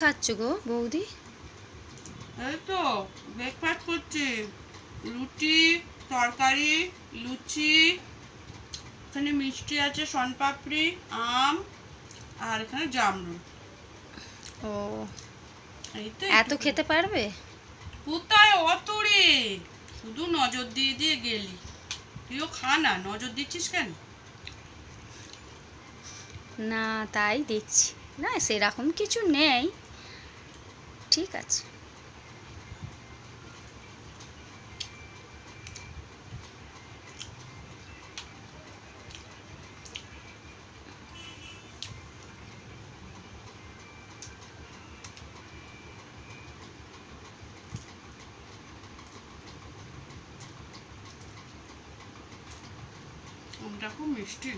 খাচ্ছ গো বৌদি? এই তো ব্রেকফাস্ট করছি। রুটি, তরকারি, লুচি, এখানে মিষ্টি আছে, শনপাপড়ি, আম, আর এখানে জামরুল। ও, এই তো এত খেতে পারবে? কোথায় অত রে, শুধু নজর দিয়ে দিয়ে গেলি। তুইও খা না, নজর দিচ্ছিস কেন? না, তাই দেখছি। না, সেরকম কিছু নেই। ঠিক আছে। আমটা খুব মিষ্টি।